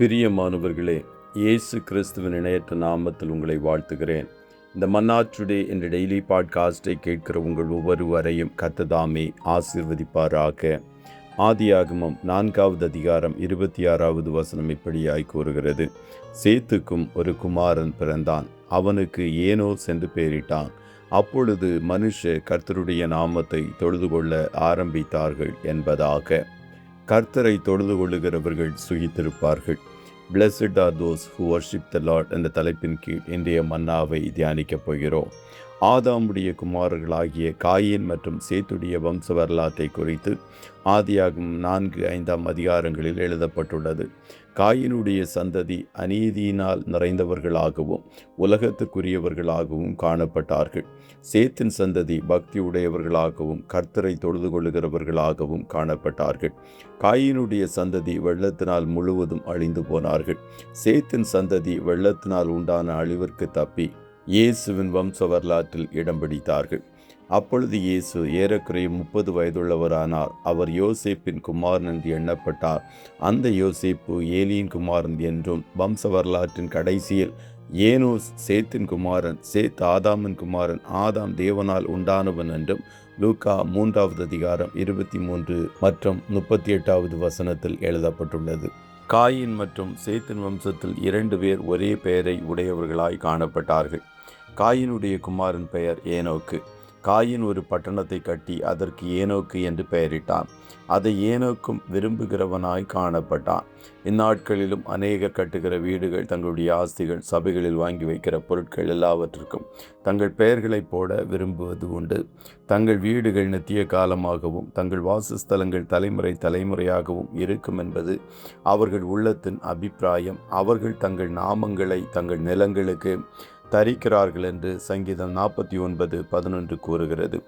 பிரியமானவர்களே, இயேசு கிறிஸ்துவின் இணையற்ற நாமத்தில் உங்களை வாழ்த்துகிறேன். இந்த மன்னா டுடே என்ற டெய்லி பாட்காஸ்டை கேட்கிற உங்கள் ஒவ்வொருவரையும் கர்த்தர் ஆசீர்வதிப்பாராக. ஆதியாகமம் 4வது அதிகாரம் 26வது வசனம் இப்படியாய் கூறுகிறது: சேத்துக்கும் ஒரு குமாரன் பிறந்தான், அவனுக்கு ஏனோஸ் என்று பெயரிட்டான். அப்பொழுது மனுஷர் கர்த்தருடைய நாமத்தை தொழுது கொள்ள ஆரம்பித்தார்கள் என்பதாக. கர்த்தரை தொழுது கொள்ளுகிறவர்கள் சுகித்திருப்பார்கள். Blessed are those who worship the Lord என்ற தலைப்பின் கீழ் இன்றைய மன்னாவை தியானிக்கப் போகிறோம். ஆதாமுடைய குமாரர்களாகிய காயின் மற்றும் சேத்துடைய வம்ச வரலாற்றை குறித்து ஆதியாகமம் 4-5 அதிகாரங்களில் எழுதப்பட்டுள்ளது. காயினுடைய சந்ததி அநீதியினால் நிறைந்தவர்களாகவும் உலகத்துக்குரியவர்களாகவும் காணப்பட்டார்கள். சேத்தின் சந்ததி பக்தி உடையவர்களாகவும் கர்த்தரை தொழுது கொள்ளுகிறவர்களாகவும் காணப்பட்டார்கள். காயினுடைய சந்ததி வெள்ளத்தினால் முழுவதும் அழிந்து போனார்கள். சேத்தின் சந்ததி வெள்ளத்தினால் உண்டான அழிவிற்கு தப்பி இயேசுவின் வம்ச வரலாற்றில் இடம் பிடித்தார்கள். அப்பொழுது இயேசு ஏறக்குறைய 30 வயதுள்ளவரானார். அவர் யோசேப்பின் குமாரன் என்று எண்ணப்பட்டார். அந்த யோசேப்பு ஏலியின் குமாரன் என்றும், வம்ச வரலாற்றின் கடைசியில் ஏனோஸ் சேத்தின் குமாரன், சேத் ஆதாமின் குமாரன், ஆதாம் தேவனால் உண்டானவன் என்றும் லூக்கா 3வது அதிகாரம் 23 மற்றும் 38வது வசனத்தில் எழுதப்பட்டுள்ளது. காயின் மற்றும் சேத்தின் வம்சத்தில் 2 பேர் ஒரே பெயரை உடையவர்களாய் காணப்பட்டார்கள். காயினுடைய குமாரன் பெயர் ஏனோக்கு. காயின் ஒரு பட்டணத்தை கட்டி அதற்கு ஏனோக்கு என்று பெயரிட்டான். அதை ஏனோக்கும் விரும்புகிறவனாய் காணப்பட்டான். இந்நாட்களிலும் அநேகர் கட்டுகிற வீடுகள், தங்களுடைய ஆஸ்திகள், சபைகளில் வாங்கி வைக்கிற பொருட்கள் எல்லாவற்றிற்கும் தங்கள் பெயர்களை போட விரும்புவது உண்டு. தங்கள் வீடுகள் நித்திய காலமாகவும் தங்கள் வாசஸ்தலங்கள் தலைமுறை தலைமுறையாகவும் இருக்கும் என்பது அவர்கள் உள்ளத்தின் அபிப்பிராயம். அவர்கள் தங்கள் நாமங்களை தங்கள் நிலங்களுக்கு தரிக்கிறார்கள் என்று சங்கீதம் 49:11 கூறுகிறது.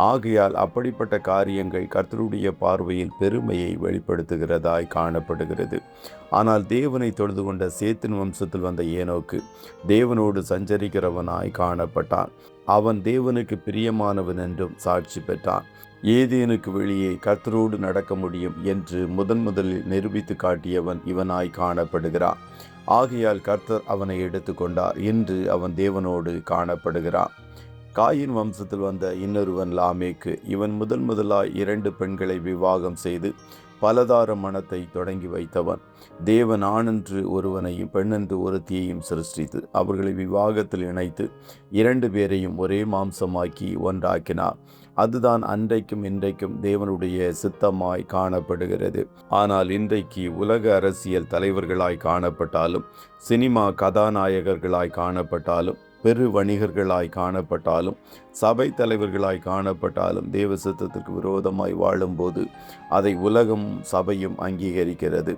ஆகையால் அப்படிப்பட்ட காரியங்கள் கர்த்தருடைய பார்வையில் பெருமையை வெளிப்படுத்துகிறதாய் காணப்படுகிறது. ஆனால் தேவனை தொழுது கொண்ட சேத்தின் வம்சத்தில் வந்த ஏனோக்கு தேவனோடு சஞ்சரிக்கிறவனாய் காணப்பட்டான். அவன் தேவனுக்கு பிரியமானவன் என்றும் சாட்சி பெற்றான். ஏதேனுக்கு வெளியே கர்த்தரோடு நடக்க முடியும் என்று முதலில் நிரூபித்து காட்டியவன் இவனாய் காணப்படுகிறான். ஆகையால் கர்த்தர் அவனை எடுத்து கொண்டார். இன்று அவன் தேவனோடு காணப்படுகிறான். காயின் வம்சத்தில் வந்த இன்னொருவன் லாமேக்கு. இவன் முதலாய் 2 பெண்களை விவாகம் செய்து பலதார மனத்தை தொடங்கி வைத்தவன். தேவன் ஆணென்று ஒருவனையும் பெண்ணென்று ஒருத்தியையும் சிருஷ்டித்து அவர்களை விவாகத்தில் இணைத்து 2 பேரையும் ஒரே மாம்சமாக்கி ஒன்றாக்கினார். அதுதான் அன்றைக்கும் இன்றைக்கும் தேவனுடைய சித்தமாய் காணப்படுகிறது. ஆனால் இன்றைக்கு உலக அரசியல் தலைவர்களாய் காணப்பட்டாலும், சினிமா கதாநாயகர்களாய் காணப்பட்டாலும், பெரு வணிகர்களாய் காணப்பட்டாலும், சபை தலைவர்களாய் காணப்பட்டாலும், தேவ சித்தத்திற்கு விரோதமாய் வாழும்போது அதை உலகமும் சபையும் அங்கீகரிக்கிறது.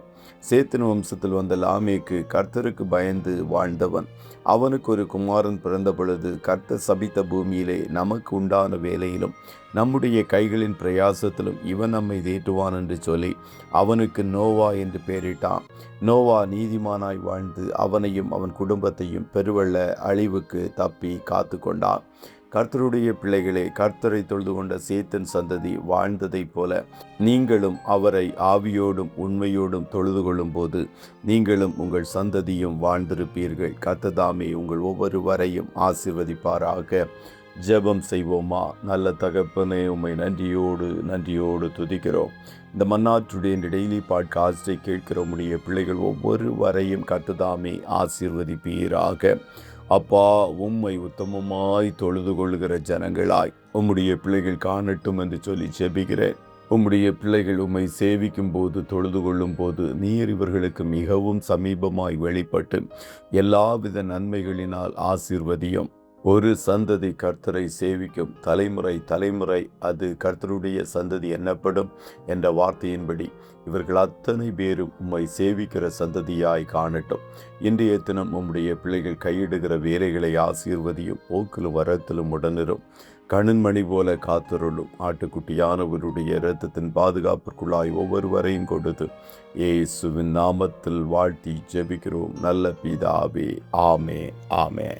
சேத்தின் வம்சத்தில் வந்த லாமேக்கு கர்த்தருக்கு பயந்து வாழ்ந்தவன். அவனுக்கு ஒரு குமாரன் பிறந்த பொழுது கர்த்தர் சபித்த பூமியிலே நமக்கு உண்டான வேலையிலும் நம்முடைய கைகளின் பிரயாசத்திலும் இவன் நம்மை தேற்றுவான் என்று சொல்லி அவனுக்கு நோவா என்று பெயரிட்டான். நோவா நீதிமானாய் வாழ்ந்து அவனையும் அவன் குடும்பத்தையும் பெருவெள்ள அழிவுக்கு தப்பி காத்து கொண்டான். கர்த்தருடைய பிள்ளைகளே, கர்த்தரை தொழுது கொண்ட சேத்தின் சந்ததி வாழ்ந்ததைப் போல நீங்களும் அவரை ஆவியோடும் உண்மையோடும் தொழுது கொள்ளும் போது நீங்களும் உங்கள் சந்ததியும் வாழ்ந்திருப்பீர்கள். கர்த்தர் உங்கள் ஒவ்வொருவரையும் ஆசீர்வதிப்பாராக. ஜெபம் செய்வோமா? நல்ல தகப்பனே, உம்மை நன்றியோடு துதிக்கிறோம். இந்த மன்னா டுடே டெய்லி பாட்காஸ்டை கேட்கிற உம்முடைய பிள்ளைகள் ஒவ்வொருவரையும் கர்த்தர் ஆசீர்வதிப்பீராக. அப்பா, உம்மை உத்தமமாய் தொழுது கொள்ளுகிற ஜனங்களாய் உம்முடைய பிள்ளைகள் காணட்டும் என்று சொல்லி ஜெபிக்கிறேன். உம்முடைய பிள்ளைகள் உம்மை சேவிக்கும் போது, தொழுது கொள்ளும் போது நீர் இவர்களுக்கு மிகவும் சமீபமாய் வெளிப்பட்டு எல்லாவித நன்மைகளினால் ஆசீர்வதியும். ஒரு சந்ததி கர்த்தரை சேவிக்கும், தலைமுறை அது கர்த்தருடைய சந்ததி என்னப்படும் என்ற வார்த்தையின்படி இவர்கள் அத்தனை பேரும் உம்மை சேவிக்கிற சந்ததியாய் காணட்டும். இன்றைய தினம் உம்முடைய பிள்ளைகள் கையிடுகிற வேலைகளை ஆசீர்வதியும். போக்கிலும் வரத்திலும் உடனிரும். கண்மணி போல காத்தருளும். ஆட்டுக்குட்டியானவருடைய இரத்தத்தின் பாதுகாப்பிற்குள்ளாய் ஒவ்வொருவரையும் கொடுத்து இயேசுவின் நாமத்தில் வாழ்த்தி ஜெபிக்கிறோம் நல்ல பிதாவே. ஆமே.